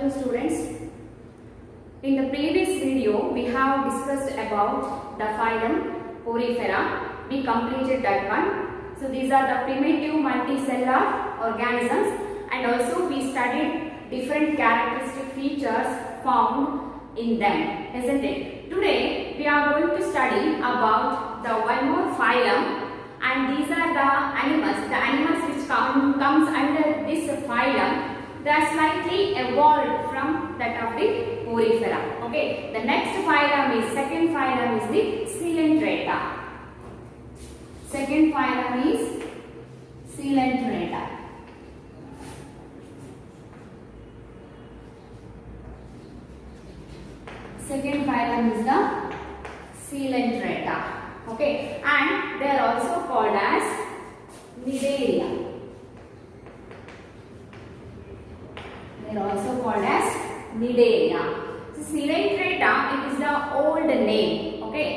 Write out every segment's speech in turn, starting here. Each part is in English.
afternoon students. In the previous video we have discussed about the phylum Porifera. We completed that one. So these are the primitive multicellular organisms, and also we studied different characteristic features found in them, isn't it? Today we are going to study about the one more phylum, and these are the animals which comes under this phylum. They are slightly evolved from that of the Porifera. Okay, the next second phylum is the Coelenterata. Second phylum is Coelenterata. Second phylum is the Coelenterata. Okay, and they are also called as Cnidaria. They are also called as Cnidaria. So Coelenterata, it is the old name. Okay,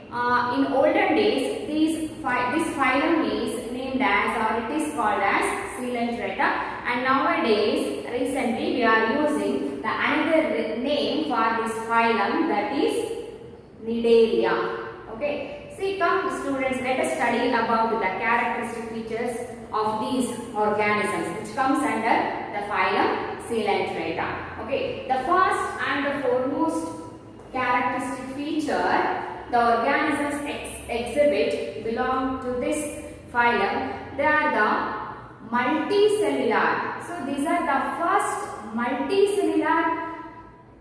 in olden days, this phylum is named as, or it is called as Coelenterata, and nowadays, recently, we are using the another name for this phylum, that is Cnidaria. Okay, see, come students, let us study about the characteristic features of these organisms which comes under the phylum Coelenterata. Okay, the first and the foremost characteristic feature the organisms exhibit belong to this phylum. They are the multicellular. So these are the first multicellular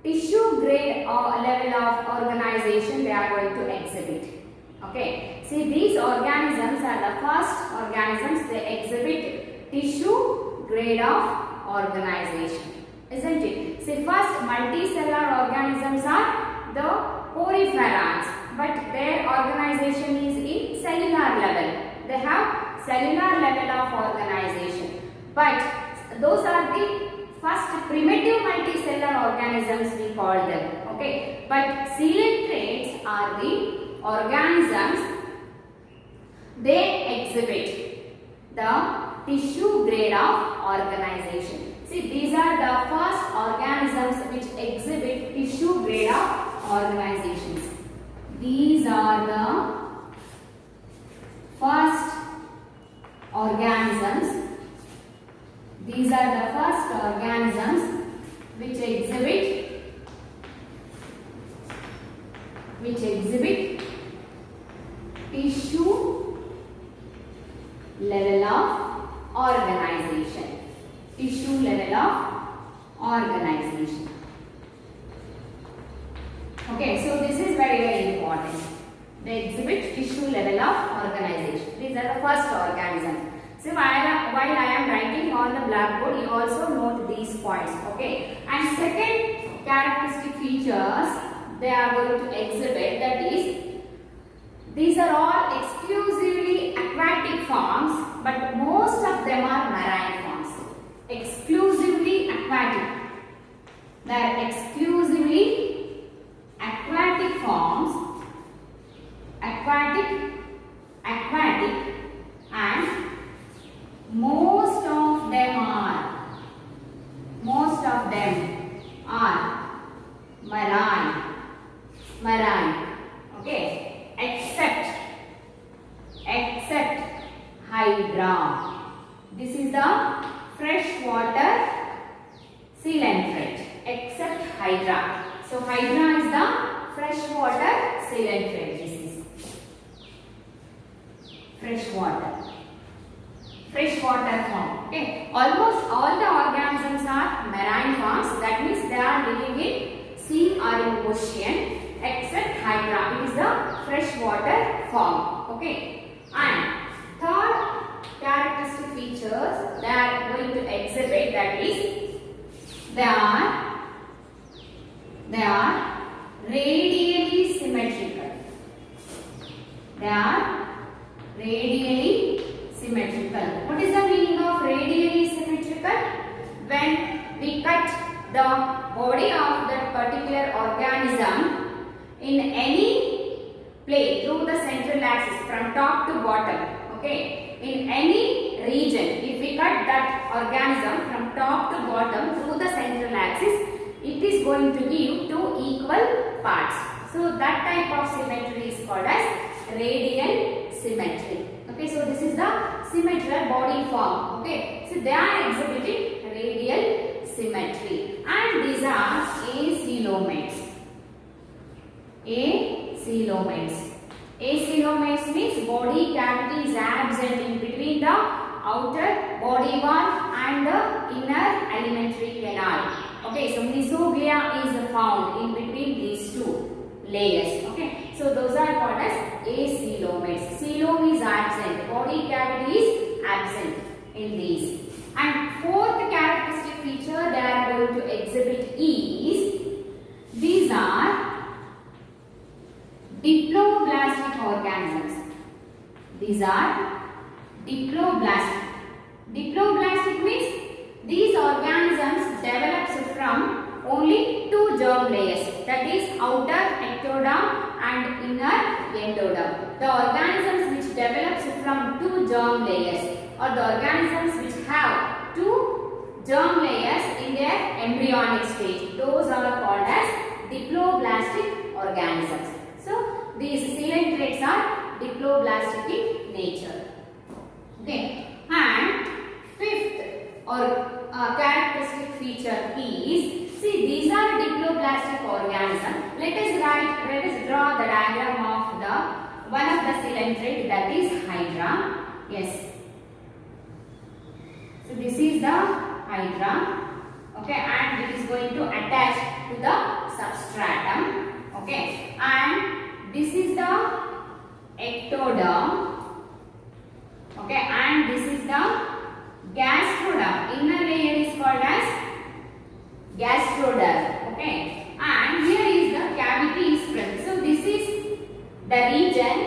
tissue grade or level of organization they are going to exhibit. Okay, see, these organisms are the first organisms they exhibit tissue grade of organization, isn't it? See, first multicellular organisms are the Poriferans, but their organization is in cellular level. They have cellular level of organization, but those are the first primitive multicellular organisms we call them. Okay, but coelentrates are the organisms they exhibit the tissue grade of organization. See, these are the first organisms which exhibit tissue grade of organizations. These are the first organisms. These are the first organisms which exhibit tissue level of organization. Tissue level of organization. Okay, so this is very, very important. They exhibit tissue level of organization. These are the first organisms. So while I am writing on the blackboard, you also note these points. Okay, and second characteristic features they are going to exhibit, that is, these are all exclusively aquatic forms, but most of them are marine forms. Exclusively aquatic. They are exclusively aquatic forms, aquatic, and most of them are marine. Okay, except Hydra. This is the freshwater coelenterate, except Hydra. So Hydra is the freshwater coelenterate. This is freshwater form. Okay, almost all the organisms are marine forms. That means they are living in sea or in ocean, except Hydra. It is the freshwater form. Okay, and third characteristic features they are going to exhibit, that is, they are radially symmetrical. They are radially symmetrical. What is the meaning of radially symmetrical? When we cut the body of that particular organism in any plane through the central axis from top to bottom. Okay, in any region, if we cut that organism from top to bottom through the central axis, it is going to give two equal parts. So that type of symmetry is called as radial symmetry. Okay, so this is the symmetrical body form. Okay, so they are exhibiting radial symmetry, and these are acoelomates. Acoelomates. Acoelomates means body cavity is absent in between the outer body wall and the inner alimentary canal. Okay, so mesoglea is found in between these two layers. Okay, so those are called as acoelomates. Coelom is absent, body cavity is absent in these. And fourth characteristic feature they are going to exhibit is these are diploblastic organisms. These are diploblastic. Diploblastic means these organisms develops from only two germ layers, that is outer ectoderm and inner endoderm. The organisms which develops from two germ layers, or the organisms which have two germ layers in their embryonic stage, those are called as diploblastic organisms. So these coelentrates are diploblastic in nature. Okay, and fifth or characteristic feature is, see, these are diploblastic organisms. Let us draw the diagram of the one of the coelentrate, that is hydra. Yes. So this is the hydra. Okay, and it is going to attach to the substratum. Okay, and this is the ectoderm. Okay, and this is the gastroderm. Inner layer is called as gastroderm. Okay, and here is the cavity is present. So this is the region.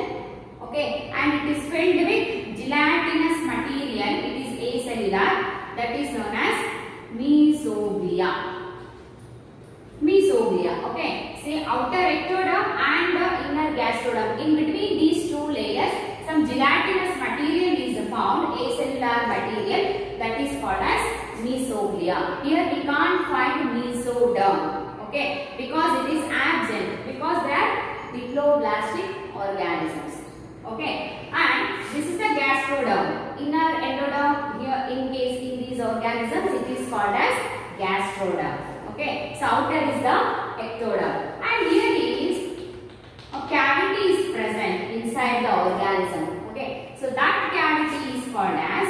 Okay, and it is filled with gelatinous material. It is acellular. That is known as mesoglea. Mesoglea. Okay, say outer ectoderm and the inner gastroderm. In between these two layers, some gelatinous material is found, acellular material, that is called as mesoglea. Here we can't find mesoderm, okay, because it is absent, because they are diploblastic organisms. Okay, and this is the gastroderm. Inner endoderm, here in case in these organisms it is called as gastroderm. Okay, so outer is the ectoderm, and here is a cavity is present inside the organism. Okay, so that cavity is called as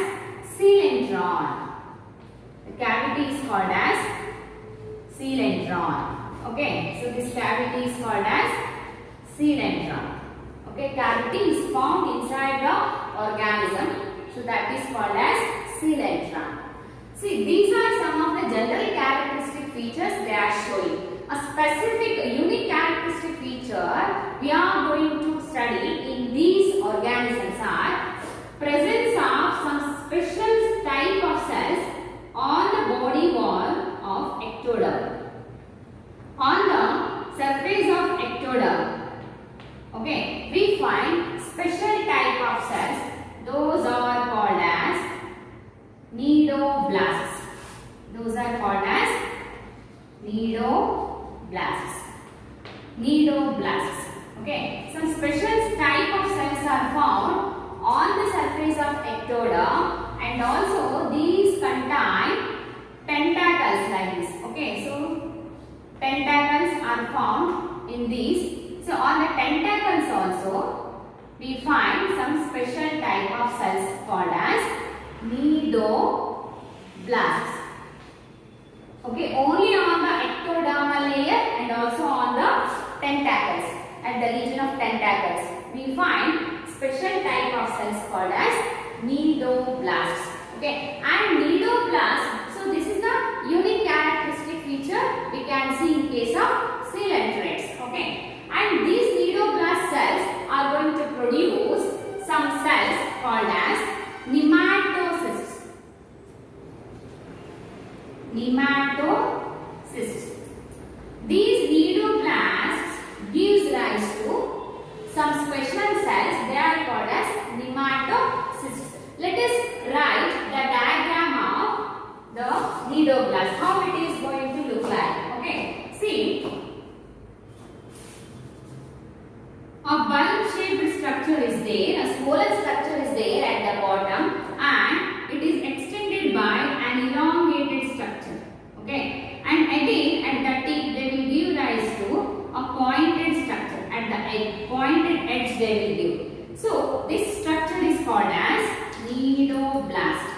coelentron. The cavity is called as coelentron. Okay, so this cavity is called as coelentron. Okay, cavity is found inside the organism, so that is called as coelentron. See, these are some of the general characteristic features they are showing. A specific unique characteristic feature we are going to study in these organisms are presence of some special type of cells on the body wall of ectoderm. On the surface of ectoderm, okay, we find special type of cells. Those are called as cnidoblasts. Those are called as cnidoblasts. Cnidoblasts. Okay, some special type of cells are found on the surface of ectoderm, and also these contain tentacles like this. Okay, so tentacles are found in these. So on the tentacles also we find some special type of cells called as cnidoblasts. Okay, only on the ectodermal layer and also on the tentacles, at the region of tentacles, we find special type of cells called as cnidoblasts. Okay, and cnidoblast, so this is the unique characteristic feature we can see in case of coelentrates. Okay, and these cnidoblast cells are going to produce some cells called as nematocysts. Nematocysts. These cnidoblasts gives rise to some special cells. They are called as nematocysts. Let us write the diagram of the cnidoblast, how it is going to look like. Okay, swollen structure is there at the bottom and it is extended by an elongated structure. Okay, and again at the tip they will give rise to a pointed structure. At the pointed edge they will give. So this structure is called as cnidoblast.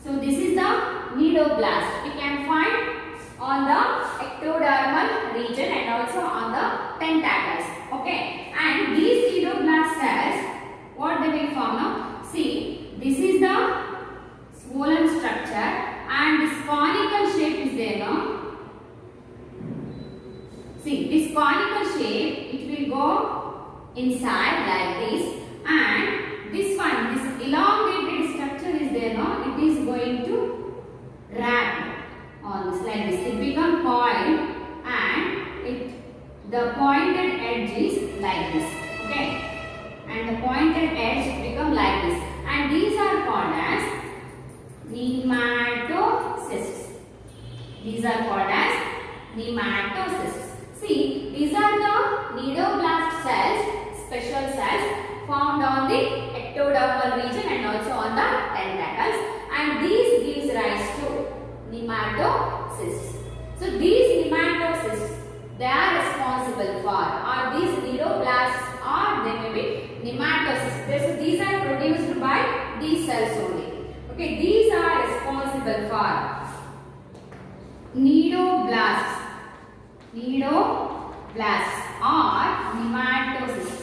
So this is the cnidoblast. We can find on the ectodermal region and also on the tentacles. Okay, and these cnidoblast cells, what they will form now? See, this is the swollen structure and this conical shape is there now. See, this conical shape, it will go inside like this, and this one, this elongated structure is there now. It is going to wrap on this like this. It become coiled and the pointed edge is like this. Okay, and the pointed edge become like this, and these are called as nematocysts. These are called as nematocysts. See, these are the cnidoblast cells, special cells found on the ectodermal region and also on the tentacles, and these gives rise to nematocysts. So these nematocysts, they are responsible for, or these cnidoblasts or they may be nematocysts. So these are produced by these cells only. Okay, these are responsible for cnidoblasts. Cnidoblasts or nematocysts.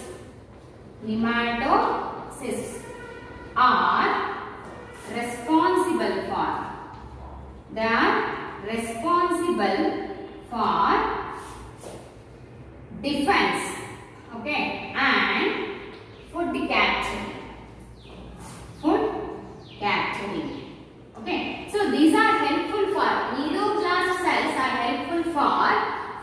Nematocysts are responsible for. They are responsible for defense. Okay, and food capturing. Food capturing. Okay, so these are helpful for cnidoblast cells are helpful for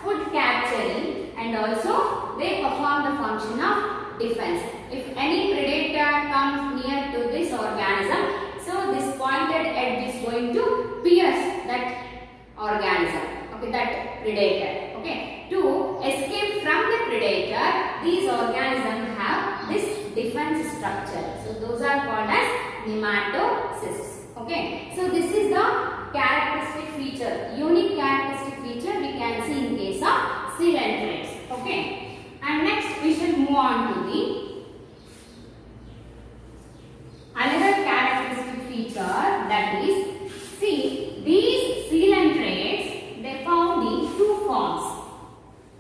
food capturing and also they perform the function of defense. If any predator comes near to this organism, so this pointed edge is going to pierce that organism, okay, that predator. Okay, to escape from the predator, these organisms have this defense structure. So those are called as nematocysts. Okay, so this is the characteristic feature, unique characteristic feature we can see in case of coelentrates. Okay, and next we shall move on to the another characteristic feature, that is, see, these coelentrates, they found in two forms.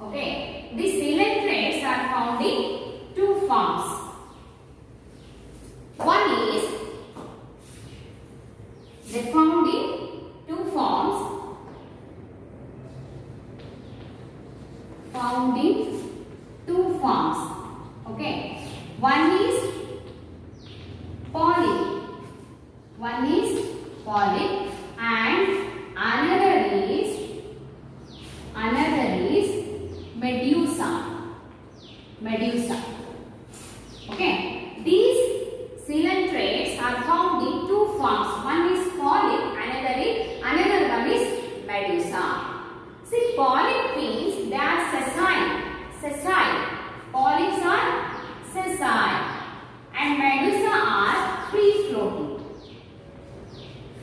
Okay, these coelentrates are found in two forms. One is they found in two forms. Found in two forms. Okay, one is polyp. One is polyp and another is medusa. Medusa. Okay, these coelentrates are found in two forms. One is polyp, another one is medusa. See, polyp means they are sessile. Sessile. Polyps are sessile and medusa are free floating.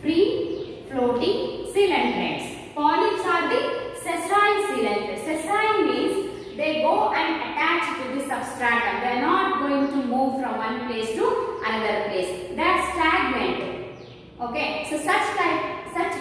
Free floating coelentrates. Polyps are the sessile coelentrates. Sessile means they go and attach to the substratum. They are not going to move from one place to another place. They are stagnant. Okay, so such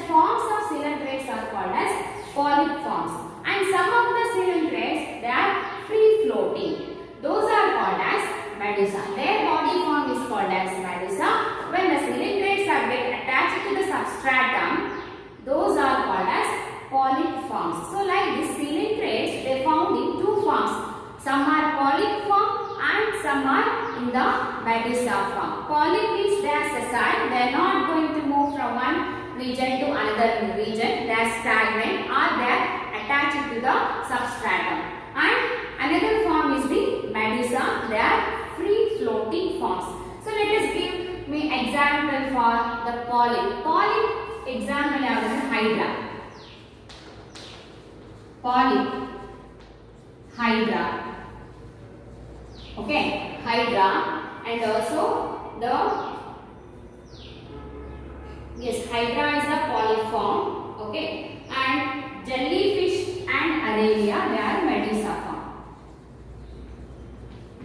forms of coelentrates are called as polyp forms. And some of the coelentrates, they are free floating. Those are called as medusa. Their body form is called as medusa. When the coelentrates are get attached to the substratum, those are called as polyp forms. So like these coelentrates, they found in two forms. Some are polyp form and some are in the medusa form. Polyp means they are sessile. They are not going to move from one region to another region. They are stagnant or they are attached to the substratum. And another form is the medusa. They are free floating forms. So let us give me example for the polyp. Polyp example is hydra. Polyp, hydra. Okay, hydra and also the Hydra is the polyform, okay, and jellyfish and Aralia, they are medusa form.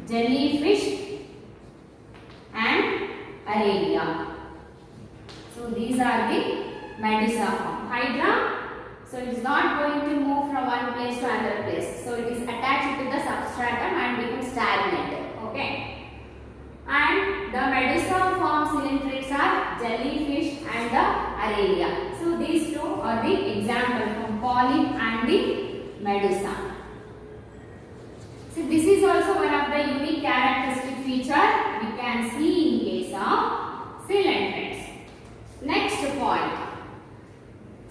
Jellyfish and Aralia. So these are the medusa form. Hydra, so it is not going to move from one place to another place. So it is attached to the substratum and becomes stagnant. Okay. And the medusa form cylindrids are jellyfish and the Aralia. So these two are the example from polyp and the medusa. So this is also one of the unique characteristic feature we can see in case of cylindrids. Next point.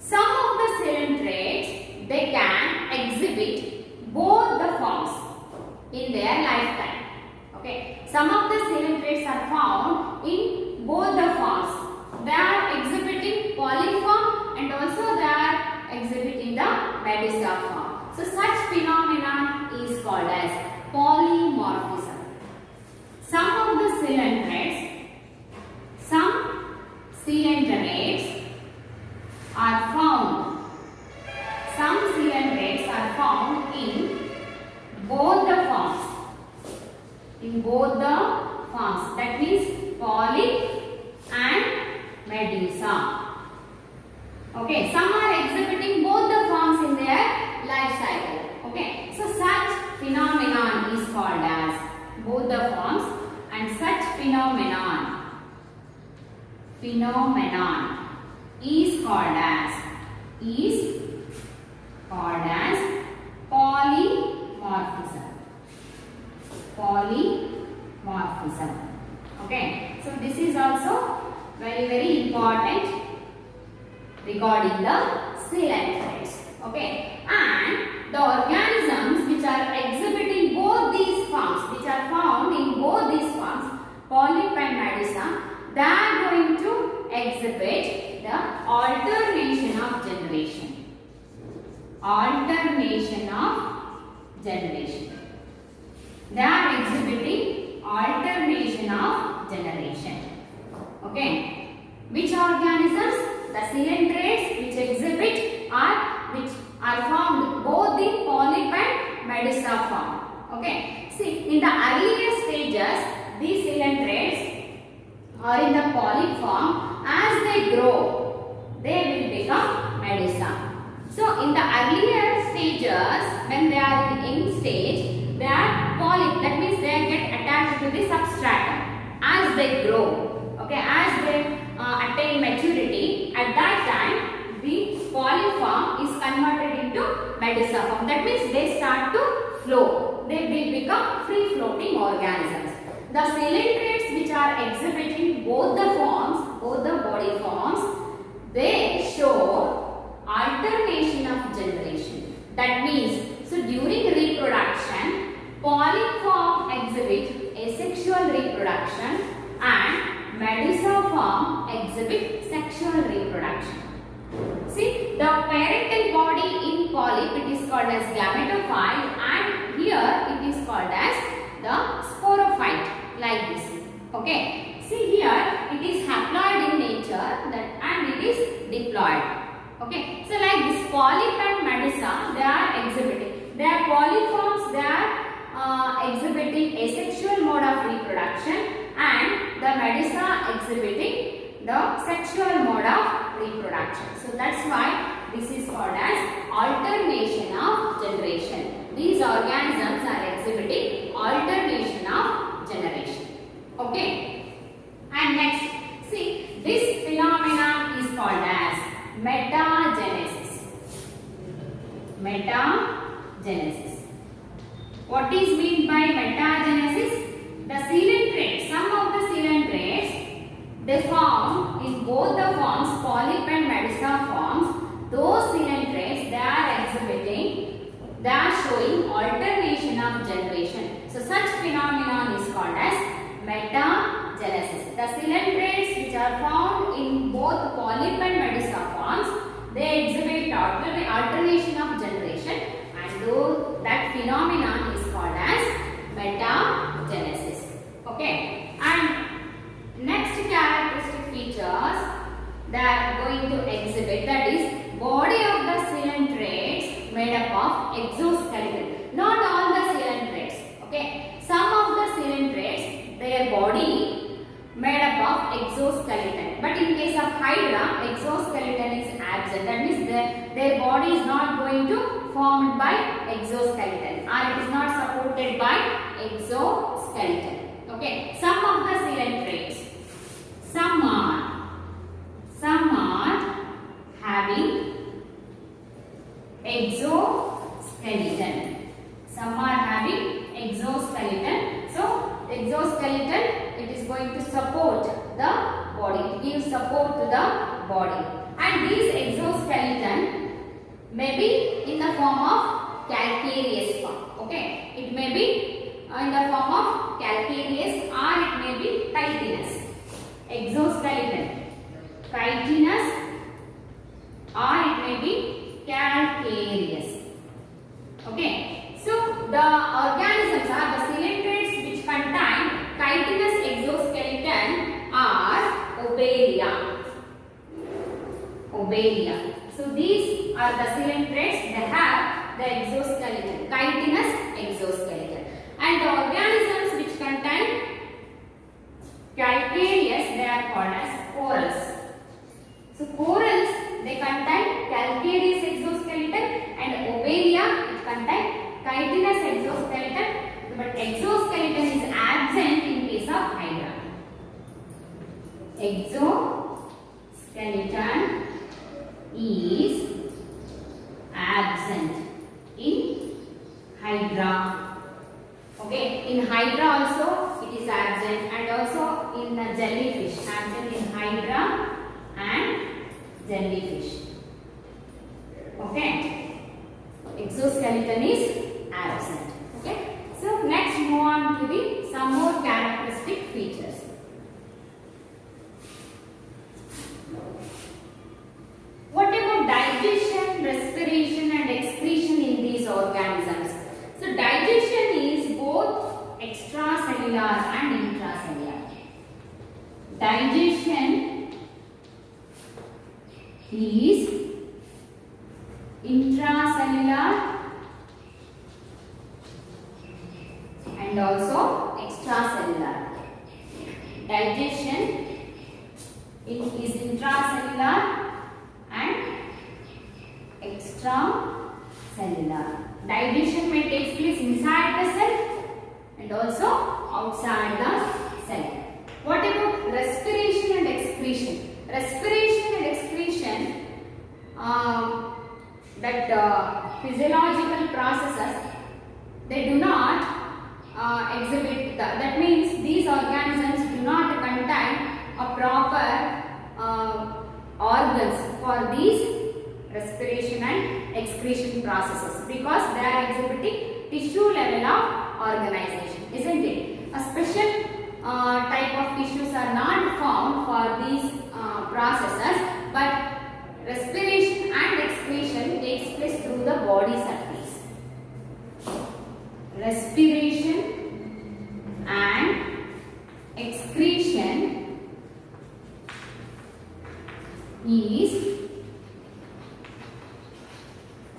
Some of the cylindrids, they can exhibit both the forms in their lifetime. Okay, some of the cylindrids are found in both the forms. They are exhibiting polyform and also they are exhibiting the medusa form. So such phenomenon is called as polymorphism. Some of the cylindrids are found. Some cylindrids are found in both the forms. In both the forms, that means polyp and medusa. Okay, some are exhibiting both the forms in their life cycle. Okay, so such phenomenon is called as both the forms, and such phenomenon is called as polymorphism. Polymorphism. Okay, so this is also very important regarding the cylindrids. Okay, and the organisms which are exhibiting both these forms, which are found in both these forms, polyp and medusa, they are going to exhibit the alternation of generation. Alternation of generation. They are exhibiting alternation of generation. Okay. Which organisms? The cylindrids which exhibit which are found both the polyp and medusa form. Okay. See, in the earlier stages, these cylindrids are in the polyp form. As they grow, they will become medusa. So, in the earlier stages, when they are in young stage, they are polyp. That means they get attached to the substratum. As they grow, okay, as they attain maturity, at that time, the polyp form is converted into medusa form. That means they start to float. They will become free-floating organisms. The cylindrids which are exhibiting both the forms, both the body forms, they show alternation of generation. That means, so during reproduction, polyp form exhibit asexual reproduction and medusa form exhibit sexual reproduction. See, the parental body in polyp, it is called as gametophyte, and here it is called as the sporophyte, like this. Okay. See, here it is haploid in nature and it is diploid. Okay. So like this polyp and medusa, they are exhibiting. They are polyforms, they are exhibiting asexual mode of reproduction, and the medusa exhibiting the sexual mode of reproduction. So that's why this is called as alternation of generation. These organisms are exhibiting alternation of generation. Okay. And next, see, this phenomenon is called as metagenesis. Metagenesis. What is meant by metagenesis? The cylindrids, some of the cylindrids, they found in both the forms, polyp and medusa forms, those cylindrids, they are exhibiting, they are showing alternation of generation. So such phenomenon is called as metagenesis. The cylindrids which are found in both polyp and medusa forms, they exhibit alternation of generation, and that phenomenon is called as metagenesis. Okay. And exoskeleton. Not all the coelentrates. Okay, some of the coelentrates, their body made up of exoskeleton. But in case of Hydra, exoskeleton is absent. That means their body is not going to formed by exoskeleton, or it is not supported by exoskeleton. Okay, some of the coelentrates, some are having exoskeleton. Some are having exoskeleton. So exoskeleton, it is going to support the body. It gives support to the body. And these exoskeleton may be in the form of calcareous form. Okay, it may be in the form of calcareous, or it may be chitinous. Exoskeleton, chitinous, or it may be calcareous. Okay, so the organisms are the coelentrates which contain chitinous exoskeleton are Obelia. So these are the coelentrates. They have the exoskeleton, chitinous exoskeleton. And the organisms which contain calcareous, they are called as corals. So corals, they contain calcareous exoskeleton, and Obelia, it contains chitinous exoskeleton. But exoskeleton is absent in case of Hydra. Exoskeleton is absent in Hydra. Okay, in Hydra also it is absent, and also in jellyfish, absent in Hydra and jellyfish. Okay, exoskeleton is absent. Okay, so next move on to some more characteristic features. What about digestion, respiration and excretion in these organisms? So digestion is both extracellular and intracellular. Digestion is intracellular and also extracellular. Digestion is intracellular and extracellular. Digestion may take place inside the cell and also outside the cell. What about respiration and excretion? Respiration and excretion, physiological processes, they do not exhibit that means these organisms do not contain a proper organs for these respiration and excretion processes, because they are exhibiting tissue level of organization, isn't it? A special type of tissues are not found for these processes, but respiration and excretion takes place through the body surface. Respiration and excretion is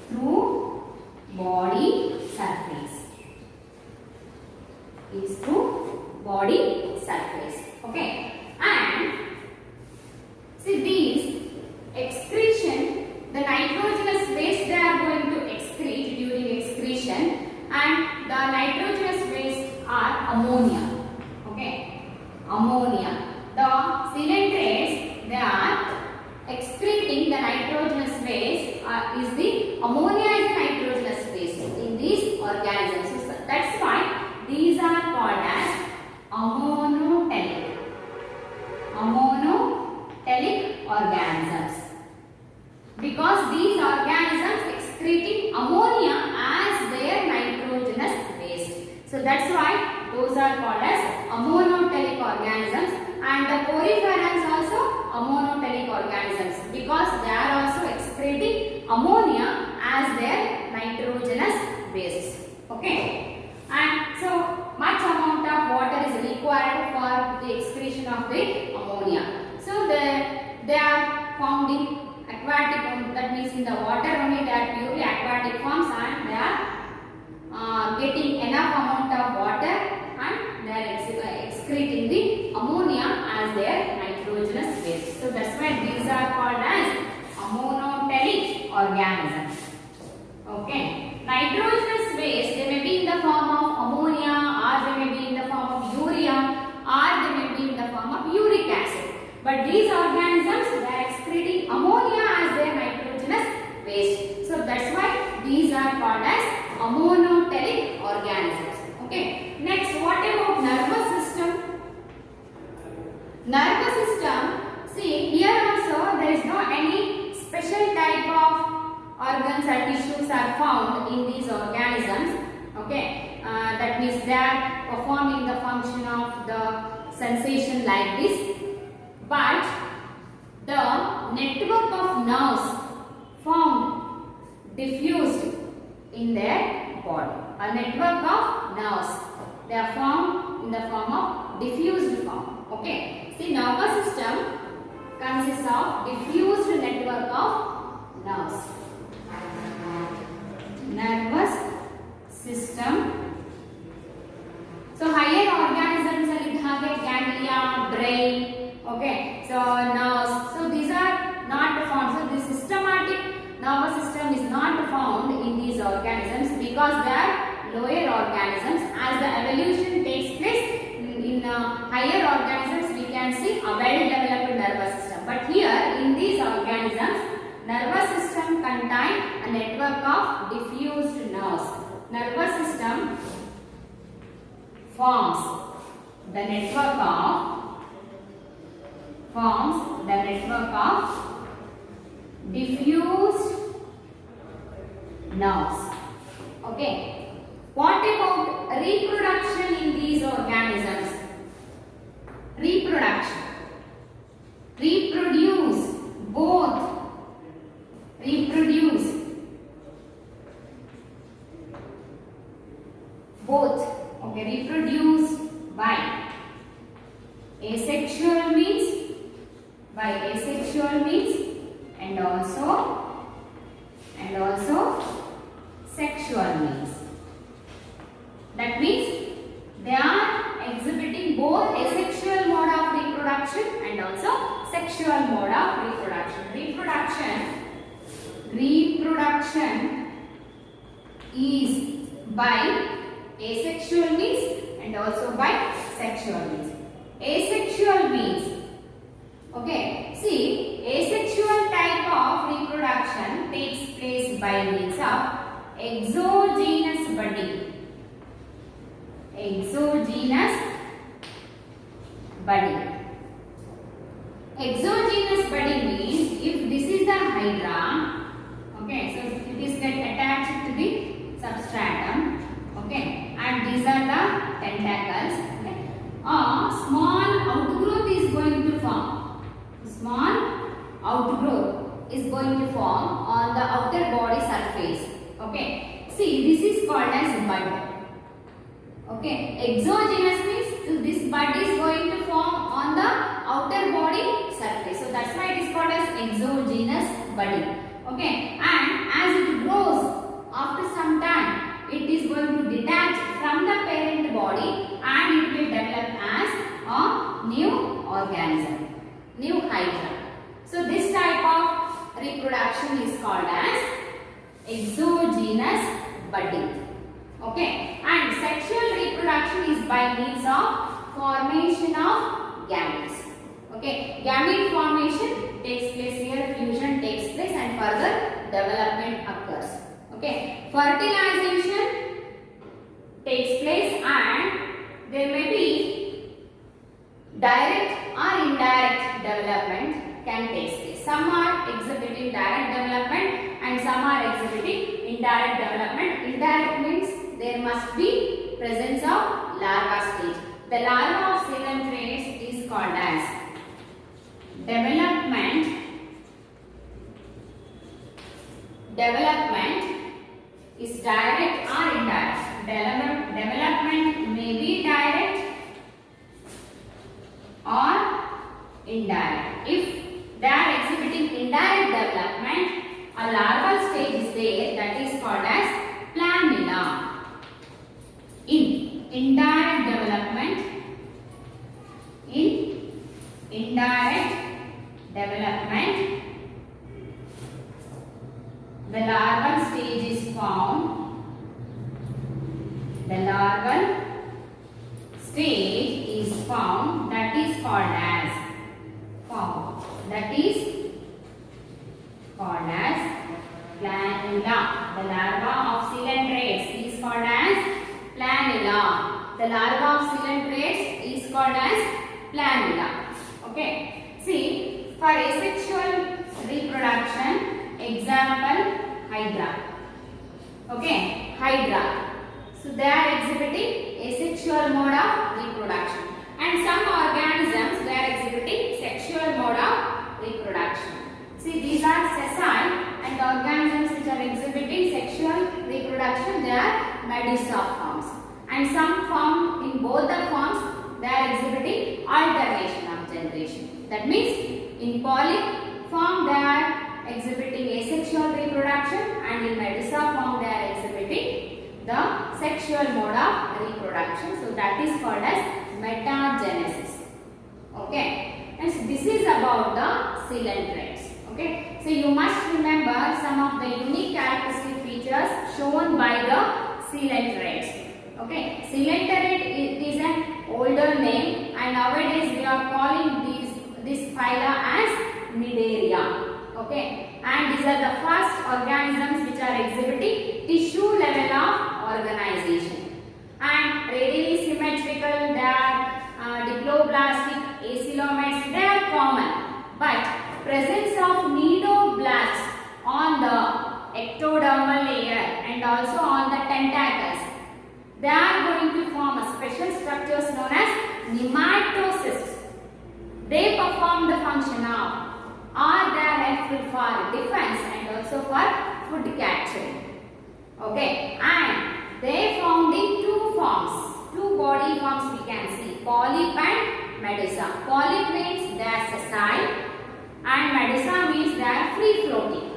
through body surface. Is through body surface. Okay, and see these excretion, the nitrogenous waste they are going to excrete during excretion, and the nitrogenous waste are ammonia. Okay, ammonia. The coelentrates, they are excreting the nitrogenous waste. Is the ammonia is the nitrogenous waste in these organisms. So that's why these are called as ammonotelic. Ammonotelic organisms, because these organisms excreting ammonia as their nitrogenous waste. So that's why those are called as ammonotelic organisms, and the poriferans also ammonotelic organisms, because they are also excreting ammonia as their nitrogenous waste. Okay, and so much amount of water is required for the excretion of the ammonia. So they are found in aquatic, that means in the water only they are purely aquatic forms, and they are getting enough amount of water, and they are excreting the ammonia as their nitrogenous waste. So that's why these are called as ammonotelic organisms. Okay, nitrogenous waste, they may be in the form of ammonia, or they may be in the form of urea, or they may be in the form of uric acid. But these organisms, they are excreting ammonia as their nitrogenous waste. So that's why these are called as ammonotelic organisms. Okay. Next, what about nervous system? Nervous system. See, here also there is no any special type of organs or tissues are found in these organisms. Okay. That means they are performing the function of the sensation like this. But the network of nerves found diffused in their body. A network of nerves, they are found in the form of diffused form. Okay. See, nervous system consists of diffused network of nerves. Nervous system. So higher organisms are ganglia, brain. Okay, so nerves. So these are not found. So the systematic nervous system is not found in these organisms because they are lower organisms. As the evolution takes place in higher organisms, we can see a well-developed nervous system. But here in these organisms, nervous system contain a network of diffused nerves. Nervous system forms the network of diffused nerves. Okay. What about reproduction in these organisms? Reproduction. Reproduce. Both. Reproduce. Both. Okay. Reproduce by asexual means. By asexual means and also sexual means. That means they are exhibiting both asexual mode of reproduction and also sexual mode of reproduction. Reproduction is by asexual means and also by sexual means. Asexual means, okay, see, asexual type of reproduction takes place by means of exogenous budding. Exogenous budding. Exogenous budding means if this is the hydra, okay, so it is get attached to the substratum, okay, and these are the tentacles. Okay. A small outgrowth is going to form. Small outgrowth is going to form on the outer body surface. Okay. See, this is called as bud. Okay. Exogenous means this bud is going to form on the outer body surface. So that's why it is called as exogenous budding. Okay. And as it grows, after some time, it is going to detach from the parent body and it will develop as a new organism, new hydra. So this type of reproduction is called as exogenous budding. Okay, and sexual reproduction is by means of formation of gametes. Okay, gamete formation takes place here, fusion takes place and further development occurs. Okay, fertilization takes place and there may be direct or indirect development can take place. Some are exhibiting direct development and some are exhibiting indirect development. Indirect means there must be presence of larva stage. The larva of coelentrates is called as development. Development is direct or indirect. Development may be direct or indirect. If they are exhibiting indirect development, a larval stage is there that is called as planula. In indirect development, the larval stage is found. The larval stage is found, that is called as planula. The larva of coelentrates is called as planula. The larva of coelentrates is called as planula. Okay. See, for asexual reproduction, example hydra. Okay, hydra. So they are exhibiting asexual mode of reproduction, and some organisms they are exhibiting sexual mode of reproduction. See, these are sessile, and the organisms which are exhibiting sexual reproduction, they are Medusa forms, and some form in both the forms they are exhibiting alternation of generation. That means in polyp form they are exhibiting asexual reproduction, and in Medusa form they are exhibiting the sexual mode of reproduction. So that is called as metagenesis. Okay, and so this is about the coelentrates. Okay, so you must remember some of the unique characteristic features shown by the coelentrates. Okay, coelenterate is an older name, and nowadays we are calling this phyla as Cnidaria. Okay, and these are the first organisms which are exhibiting tissue level of organization, and radially symmetrical, they are diploblastic, acylomates, they are common, but presence of cnidoblasts on the ectodermal layer and also on the tentacles, they are going to form a special structures known as nematocysts. They perform the function of, or they are helpful for defense and also for food capturing. Okay, and they found in two forms, two body forms we can see, polyp and Medusa. Polyp means they are sessile, and Medusa means they are free floating.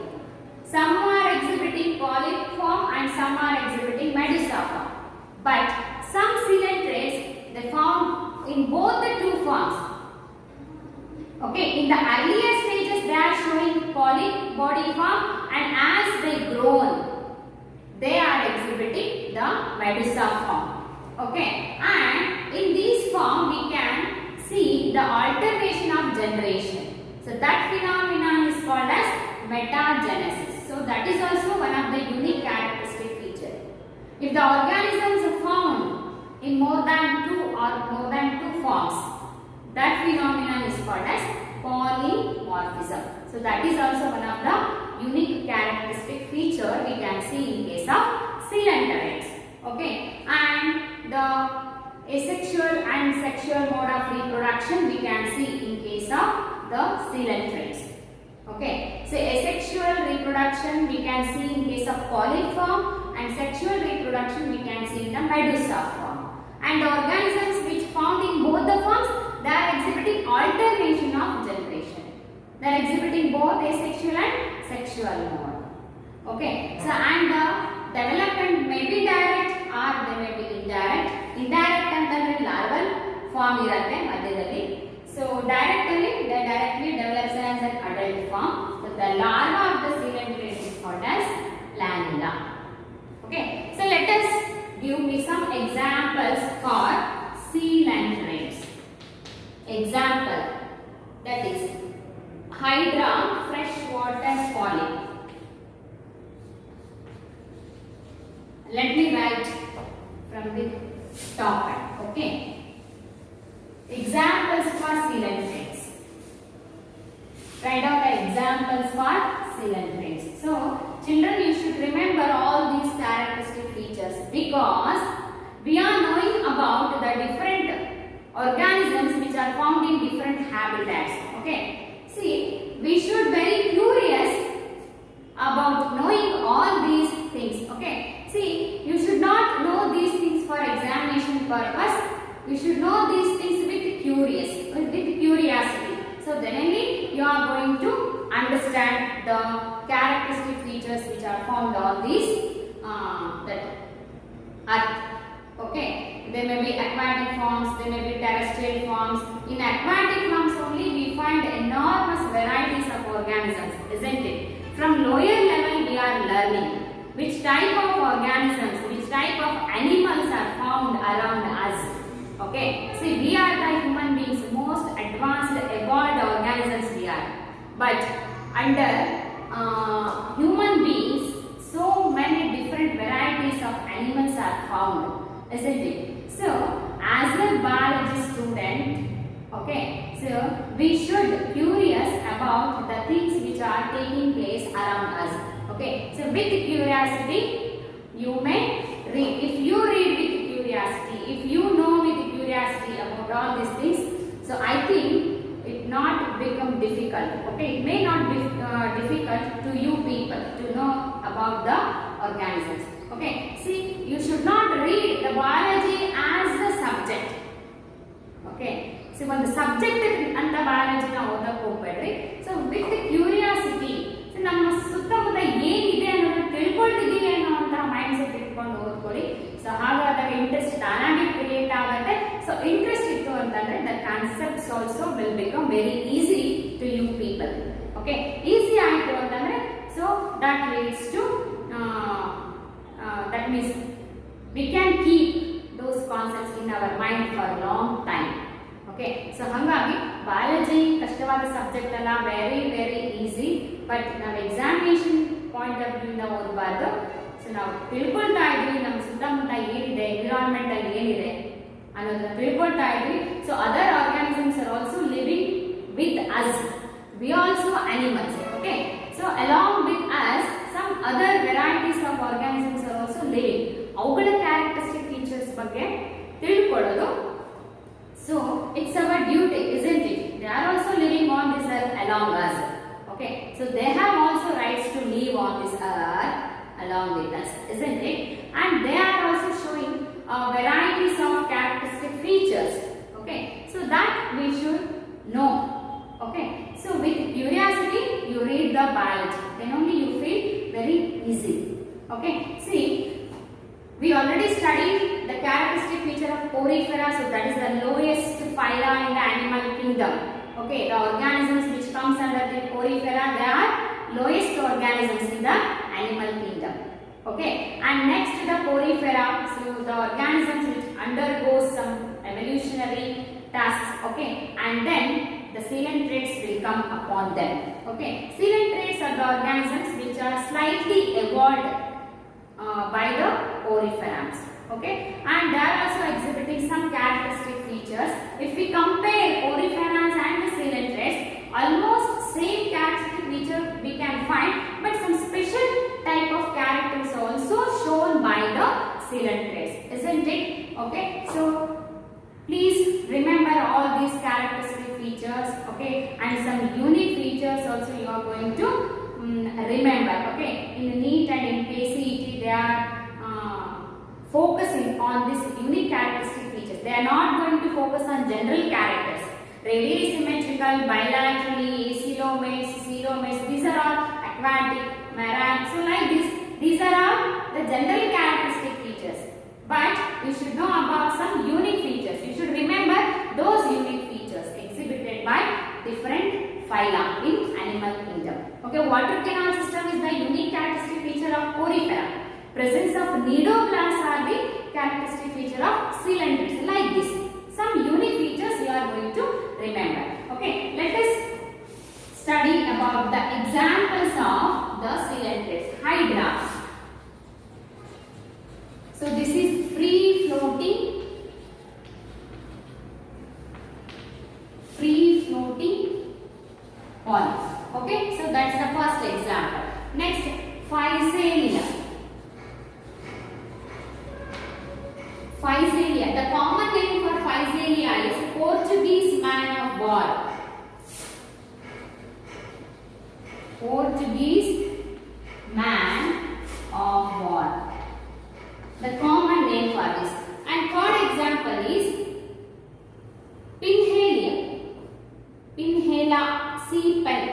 Some are exhibiting polyp form and some are exhibiting Medusa form. But some coelentrates they found in both the two forms. Okay, in the earlier stages they are showing polyp body form, and as they grown, they are exhibiting the Medusa form. Okay, and in this form we can see the alternation of generation. So that phenomenon is called as metagenesis. So that is also one of the unique characteristic feature. If the organisms are found in more than two forms, that phenomenon is called as polymorphism. So that is also one of the unique characteristic feature we can see in case of coelentrates. Okay, and the asexual and sexual mode of reproduction we can see in case of the coelentrates. Okay, so asexual reproduction we can see in case of polyp form, and sexual reproduction we can see in the Medusa form. And organisms which found in both the forms, they are exhibiting alternation of generation. They are exhibiting both asexual and sexual mode. Okay, so and the development may be direct or they may be indirect. Indirect ಅಂತಂದ್ರೆ larval form ಇರುತ್ತೆ ಮಧ್ಯದಲ್ಲಿ. So they directly develops as an adult form. So the larva of the coelentrate is called as planula. Okay, so let us give me some examples for coelentrates. Example, that is hydra freshwater polyp. Let me write from the top. Okay, examples for coelentrates. Write down the examples for coelentrates. So children, you should remember all these characteristic features, because we are knowing about the different organisms which are found in different habitats. Okay, see, we should very curious about knowing all these things. Okay, see, you should not know these things for examination purpose. You should know these things with curiosity. So then only you are going understand the characteristic features which are found on this that earth. Okay, there may be aquatic forms, there may be terrestrial forms. In aquatic forms only we find enormous varieties of organisms, isn't it? From lower level we are learning which type of organisms, which type of animals are found around us. Okay, see, we are the human beings, most advanced evolved organisms we are. But under human beings, so many different varieties of animals are found, isn't it? So, as a biology student, okay, so we should curious about the things which are taking place around us. Okay, so with curiosity, you may read. If you read with curiosity, if you know with curiosity about all these things, so I think it not become difficult. Okay, it may not be difficult to you people to know about the organisms. Okay, see, you should not read the biology as a subject. Okay, so when the subject and the biology na odak hogಬೇಡ್ರಿ. So with curiosity, so ನಮ್ಮ ಸುತ್ತಮುತ್ತ ಏನಿದೆ ಅನ್ನೋದನ್ನ ತಿಳ್ಕೊಳ್ತಿದೀವಿ ಅನ್ನೋಂತ mind set ಇಟ್ಕೊಂಡು ಓದ್ಕೊಳ್ಳಿ. So ಹಾಗಾದಾಗ interest ತಾನಾಗಿ create ಆಗುತ್ತೆ. So interest ಇತ್ತು ಅಂತಂದ್ರೆ the concepts also will become very easy to you people. Okay, easy ಆಯ್ತು ಅಂತಂದ್ರೆ so that leads to that means we can keep those concepts in our mind for a long time. Okay, so ಹಾಗಾಗಿ biology ಕಷ್ಟವಾದ subject ಅಲ್ಲ, very easy. But ನಾವು examination point of view ಇಂದ ಓದಬಾರ್ದು. So ನಾವು ತಿಳ್ಕೊಳ್ತಾ ಇದ್ವಿ ನಮ್ಮ ಸುತ್ತಮುತ್ತ ಏನಿದೆ, ಎನ್ವಿರಾನ್ಮೆಂಟ್ ಅಲ್ಲಿ ಏನಿದೆ ಅನ್ನೋದನ್ನ ತಿಳ್ಕೊಳ್ತಾ ಇದ್ವಿ. So other organisms are also living with us. We also animals. Okay, so along with us some other varieties of organisms are also living. ಅವುಗಳ ಕ್ಯಾರೆಕ್ಟರಿಸ್ಟಿಕ್ ಫೀಚರ್ಸ್ ಬಗ್ಗೆ ತಿಳ್ಕೊಳ್ಳೋದು. So it's our duty, isn't it? They are also living on this earth along us. Okay, so they have also rights to live on this earth along with us, isn't it? And they are also showing varieties of characteristic features. Okay, so that we should know. Okay, so with curiosity you read the biology, then only you feel very easy. Okay, see, we already studied the characteristic feature of Porifera, so that is the lowest phyla in the animal kingdom. Okay, the organisms which comes under the Porifera, they are lowest organisms in the animal kingdom. Okay, and next to the Porifera, so the organisms which undergo some evolutionary tasks. Okay, and then the coelentrates will come upon them. Okay, coelentrates are the organisms which are slightly evolved by the Poriferans. Okay, and they are also exhibiting some characteristic features. If we compare Poriferans and the coelentrates, almost same characteristic feature we can find, but some special type of characters also shown by the coelentrates, isn't it? Okay, so please remember all these characteristic features. Okay, and some unique features also you are going to remember. Okay, in NEET and in KCET they are focusing on this unique characteristic features. They are not going to focus on general characters. Radially symmetrical, bilaterally, acylomates, coelomates, these are all aquatic, marine. So like this, these are all the general characteristic features. But you should know about some unique features. You should remember those unique features exhibited by different phyla in animal kingdom. Okay, water canal system is the unique characteristic feature of Porifera. Presence of nidoblasts are the characteristic feature of coelentrates. Like this, some unique features you are going to remember. Okay, let us study about the examples of the coelentrates. Hydra. So this is free floating polyp. Okay, so that's the first example. Next, Physalia. Physalia. The common name for Physalia is Portuguese man of war. Portuguese man of war. The common name for this. And third example is Pinhelia. Pinhela sea pen.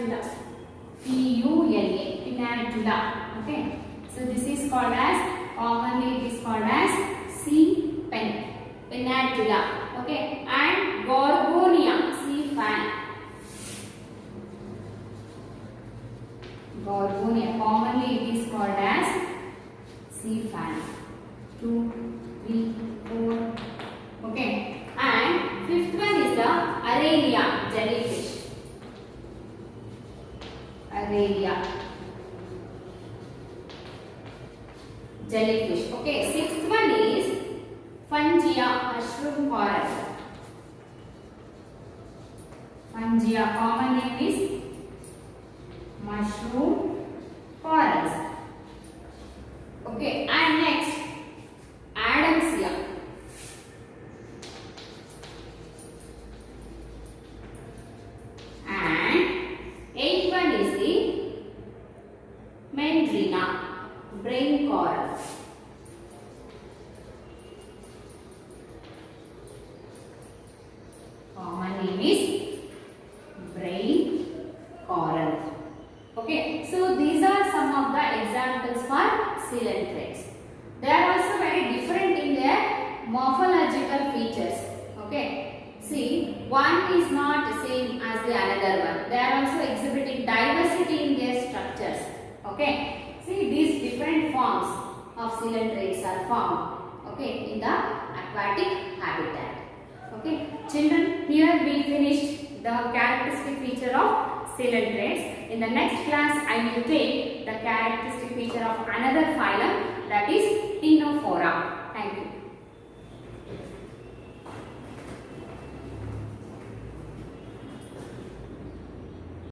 Pinnatula. P-U-N-A. Pinnatula. Okay. So this is called as, commonly it is called as sea pen. Pinnatula. Okay. And Gorgonia. Sea fan. Gorgonia. Commonly it is called as sea fan. 2, 3, 4. Okay. And fifth one is the Aralia jellyfish. Aralia jellyfish. Okay. Sixth one is Fungia mushroom coral. Fungia common name is mushroom corals. Okay. And next Adamsia. And eighth one is the Mendrina brain coral. Common name is brain coral. Okay, so these are some of the examples for coelentrates. They are also very different in their morphological features. Okay, see, one is not the same as the another one. They are also exhibiting diversity in their structures. Okay, see, these different forms of coelentrates are found, okay, in the aquatic habitat. Okay, children, here we finished the characteristic feature of coelentrates. In the next class, I will take the characteristic feature of another phylum, that is Ctenophora. Thank you.